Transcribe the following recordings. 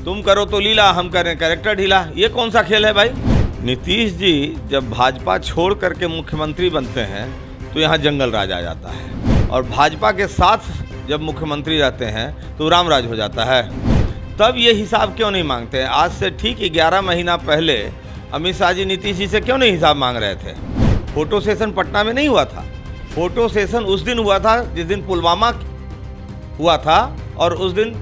तुम करो तो लीला, हम करें कैरेक्टर ढीला। ये कौन सा खेल है भाई? नीतीश जी जब भाजपा छोड़ करके मुख्यमंत्री बनते हैं तो यहाँ जंगल राज आ जाता है, और भाजपा के साथ जब मुख्यमंत्री रहते हैं तो राम राज हो जाता है। तब ये हिसाब क्यों नहीं मांगते हैं? आज से ठीक 11 महीना पहले अमित शाह जी नीतीश जी से क्यों नहीं हिसाब मांग रहे थे? फोटो सेशन पटना में नहीं हुआ था। फोटो सेशन उस दिन हुआ था जिस दिन पुलवामा हुआ था, और उस दिन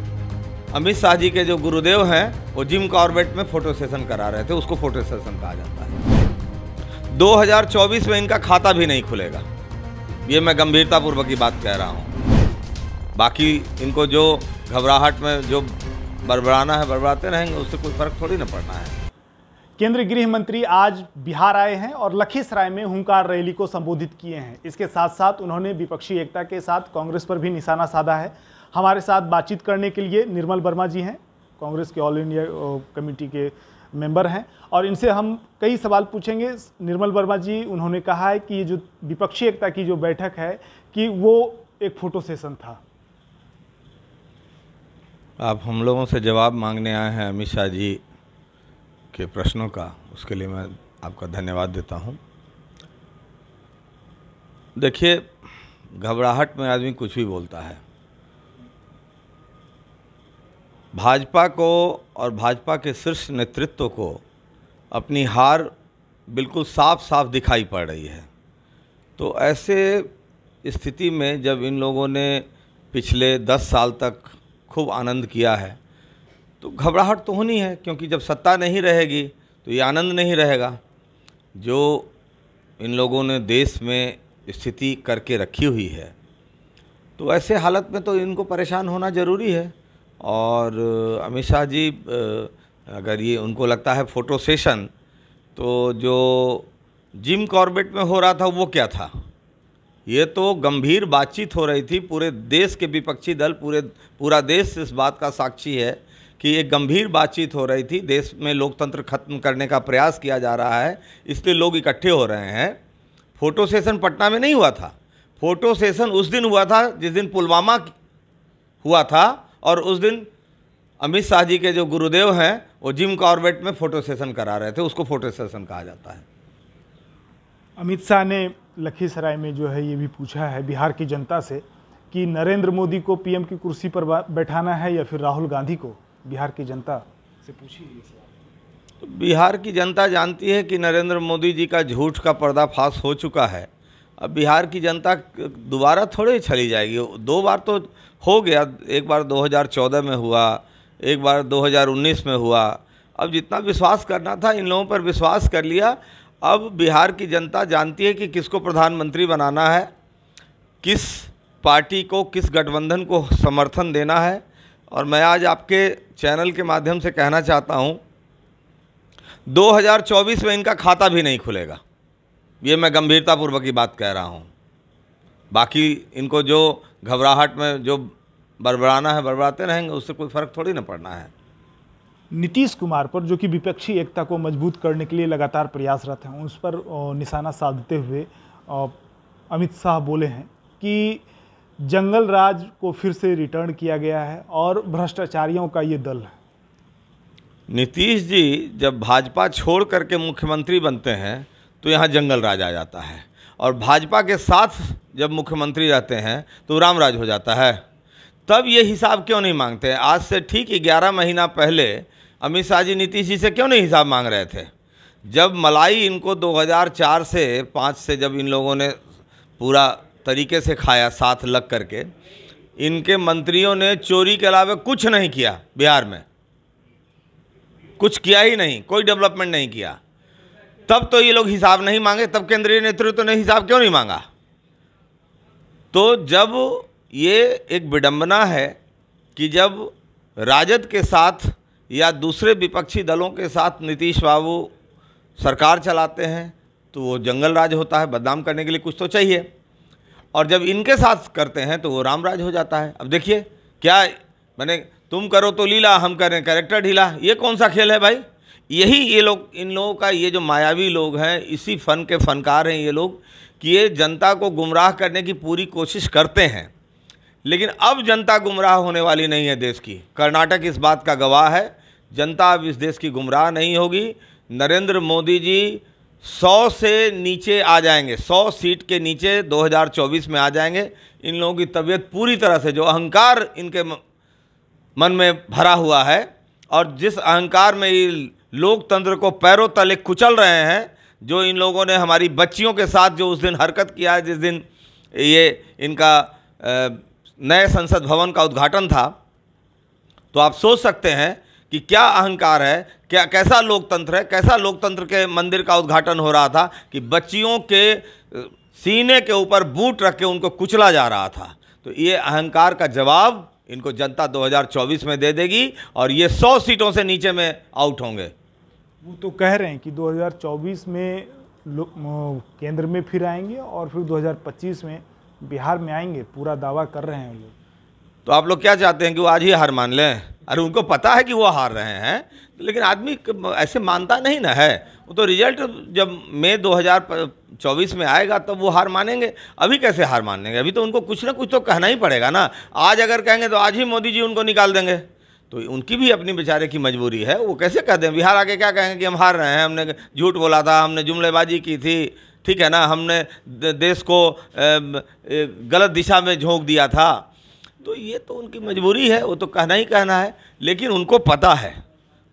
अमित शाह जी के जो गुरुदेव हैं वो जिम कॉर्बेट में फोटो सेशन करा रहे थे। उसको फोटो सेशन कहा जाता है। 2024 में इनका खाता भी नहीं खुलेगा, ये मैं गंभीरतापूर्वक की बात कह रहा हूँ। बाकी इनको जो घबराहट में जो बड़बड़ाना है बड़बड़ाते रहेंगे, उससे कोई फर्क थोड़ी ना पड़ना है। केंद्रीय गृह मंत्री आज बिहार आए हैं और लखीसराय में हुंकार रैली को संबोधित किए हैं। इसके साथ साथ उन्होंने विपक्षी एकता के साथ कांग्रेस पर भी निशाना साधा है। हमारे साथ बातचीत करने के लिए निर्मल वर्मा जी हैं, कांग्रेस के ऑल इंडिया कमेटी के मेंबर हैं, और इनसे हम कई सवाल पूछेंगे। निर्मल वर्मा जी, उन्होंने कहा है कि ये जो विपक्षी एकता की जो बैठक है कि वो एक फोटो सेशन था। आप हम लोगों से जवाब मांगने आए हैं अमित शाह जी के प्रश्नों का, उसके लिए मैं आपका धन्यवाद देता हूं। देखिए, घबराहट में आदमी कुछ भी बोलता है। भाजपा को और भाजपा के शीर्ष नेतृत्व को अपनी हार बिल्कुल साफ साफ दिखाई पड़ रही है। तो ऐसे स्थिति में जब इन लोगों ने पिछले 10 साल तक खूब आनंद किया है तो घबराहट तो होनी है, क्योंकि जब सत्ता नहीं रहेगी तो ये आनंद नहीं रहेगा। जो इन लोगों ने देश में स्थिति करके रखी हुई है, तो ऐसे हालत में तो इनको परेशान होना ज़रूरी है। और अमित शाह जी, अगर ये उनको लगता है फोटो सेशन, तो जो जिम कॉर्बेट में हो रहा था वो क्या था? ये तो गंभीर बातचीत हो रही थी। पूरे देश के विपक्षी दल, पूरा देश इस बात का साक्षी है कि एक गंभीर बातचीत हो रही थी। देश में लोकतंत्र खत्म करने का प्रयास किया जा रहा है, इसलिए लोग इकट्ठे हो रहे हैं। फोटो सेशन पटना में नहीं हुआ था। फोटो सेशन उस दिन हुआ था जिस दिन पुलवामा हुआ था, और उस दिन अमित शाह जी के जो गुरुदेव हैं वो जिम कॉर्बेट में फोटो सेशन करा रहे थे। उसको फोटो सेशन कहा जाता है। अमित शाह ने लखीसराय में जो है ये भी पूछा है बिहार की जनता से कि नरेंद्र मोदी को पीएम की कुर्सी पर बैठाना है या फिर राहुल गांधी को। बिहार की जनता से पूछी है सवाल। तो बिहार की जनता जानती है कि नरेंद्र मोदी जी का झूठ का पर्दाफाश हो चुका है। अब बिहार की जनता दोबारा थोड़े ही चली जाएगी। 2 बार तो हो गया, एक बार 2014 में हुआ, एक बार 2019 में हुआ। अब जितना विश्वास करना था इन लोगों पर विश्वास कर लिया। अब बिहार की जनता जानती है कि किसको प्रधानमंत्री बनाना है, किस पार्टी को, किस गठबंधन को समर्थन देना है। और मैं आज आपके चैनल के माध्यम से कहना चाहता हूं, 2024 में इनका खाता भी नहीं खुलेगा, ये मैं गंभीरतापूर्वक की बात कह रहा हूं। बाकी इनको जो घबराहट में जो बड़बड़ाना है बड़बड़ाते रहेंगे, उससे कोई फर्क थोड़ी ना पड़ना है। नीतीश कुमार पर, जो कि विपक्षी एकता को मजबूत करने के लिए लगातार प्रयासरत हैं, उस पर निशाना साधते हुए अमित शाह बोले हैं कि जंगल राज को फिर से रिटर्न किया गया है और भ्रष्टाचारियों का ये दल है। नीतीश जी जब भाजपा छोड़ करके मुख्यमंत्री बनते हैं तो यहाँ जंगल राज आ जाता है, और भाजपा के साथ जब मुख्यमंत्री रहते हैं तो राम राज हो जाता है। तब ये हिसाब क्यों नहीं मांगते हैं? आज से ठीक 11 महीना पहले अमित शाह जी नीतीश जी से क्यों नहीं हिसाब मांग रहे थे? जब मलाई इनको 2004 से 5 से जब इन लोगों ने पूरा तरीके से खाया साथ लग करके, इनके मंत्रियों ने चोरी के अलावा कुछ नहीं किया। बिहार में कुछ किया ही नहीं, कोई डेवलपमेंट नहीं किया। तब तो ये लोग हिसाब नहीं मांगे, तब केंद्रीय नेतृत्व ने हिसाब क्यों नहीं मांगा? तो जब ये एक विडंबना है कि जब राजद के साथ या दूसरे विपक्षी दलों के साथ नीतीश बाबू सरकार चलाते हैं तो वो जंगल राज होता है। बदनाम करने के लिए कुछ तो चाहिए, और जब इनके साथ करते हैं तो वो राम राज हो जाता है। अब देखिए क्या मैंने, तुम करो तो लीला, हम करें कैरेक्टर ढीला। ये कौन सा खेल है भाई? यही ये लोग, इन लोगों का, ये जो मायावी लोग हैं, इसी फन के फनकार हैं ये लोग, कि ये जनता को गुमराह करने की पूरी कोशिश करते हैं। लेकिन अब जनता गुमराह होने वाली नहीं है देश की। कर्नाटक इस बात का गवाह है जनता अब इस देश की गुमराह नहीं होगी। नरेंद्र मोदी जी 100 से नीचे आ जाएंगे, 100 सीट के नीचे 2024 में आ जाएंगे। इन लोगों की तबीयत पूरी तरह से, जो अहंकार इनके मन में भरा हुआ है और जिस अहंकार में ये लोकतंत्र को पैरों तले कुचल रहे हैं, जो इन लोगों ने हमारी बच्चियों के साथ जो उस दिन हरकत किया है, जिस दिन ये इनका नए संसद भवन का उद्घाटन था, तो आप सोच सकते हैं कि क्या अहंकार है, क्या कैसा लोकतंत्र है, कैसा लोकतंत्र के मंदिर का उद्घाटन हो रहा था कि बच्चियों के सीने के ऊपर बूट रख के उनको कुचला जा रहा था। तो ये अहंकार का जवाब इनको जनता 2024 में दे देगी और ये 100 सीटों से नीचे में आउट होंगे। वो तो कह रहे हैं कि 2024 में केंद्र में फिर आएंगे और फिर 2025 में बिहार में आएंगे, पूरा दावा कर रहे हैं लोग। तो आप लोग क्या चाहते हैं कि वो आज ही हार मान लें? अरे उनको पता है कि वो हार रहे हैं, लेकिन आदमी ऐसे मानता नहीं ना है। वो तो रिजल्ट जब मई 2024 में आएगा तब वो हार मानेंगे। अभी कैसे हार मान लेंगे? अभी तो उनको कुछ ना कुछ तो कहना ही पड़ेगा ना। आज अगर कहेंगे तो आज ही मोदी जी उनको निकाल देंगे, तो उनकी भी अपनी बेचारे की मजबूरी है। वो कैसे कह दें? बिहार आके क्या कहेंगे कि हम हार रहे हैं, हमने झूठ बोला था, हमने जुमलेबाजी की थी, ठीक है ना, हमने देश को गलत दिशा में झोंक दिया था। तो ये तो उनकी मजबूरी है, वो तो कहना ही कहना है। लेकिन उनको पता है,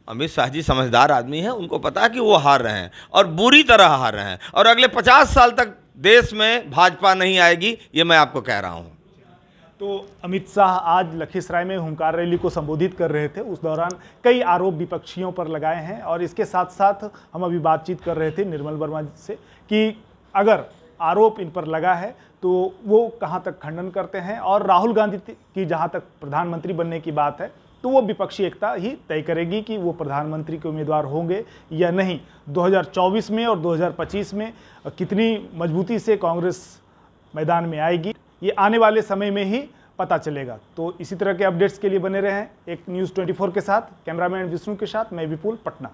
अमित शाह जी समझदार आदमी हैं, उनको पता है कि वो हार रहे हैं और बुरी तरह हार रहे हैं और अगले 50 साल तक देश में भाजपा नहीं आएगी, ये मैं आपको कह रहा हूँ। तो अमित शाह आज लखीसराय में हुंकार रैली को संबोधित कर रहे थे। उस दौरान कई आरोप विपक्षियों पर लगाए हैं और इसके साथ साथ हम अभी बातचीत कर रहे थे निर्मल वर्मा से कि अगर आरोप इन पर लगा है तो वो कहां तक खंडन करते हैं, और राहुल गांधी की जहां तक प्रधानमंत्री बनने की बात है तो वो विपक्षी एकता ही तय करेगी कि वो प्रधानमंत्री के उम्मीदवार होंगे या नहीं। 2024 में और 2025 में कितनी मजबूती से कांग्रेस मैदान में आएगी, ये आने वाले समय में ही पता चलेगा। तो इसी तरह के अपडेट्स के लिए बने रहें एक न्यूज़ 24 के साथ। कैमरामैन विष्णु के साथ मैं विपुल, पटना।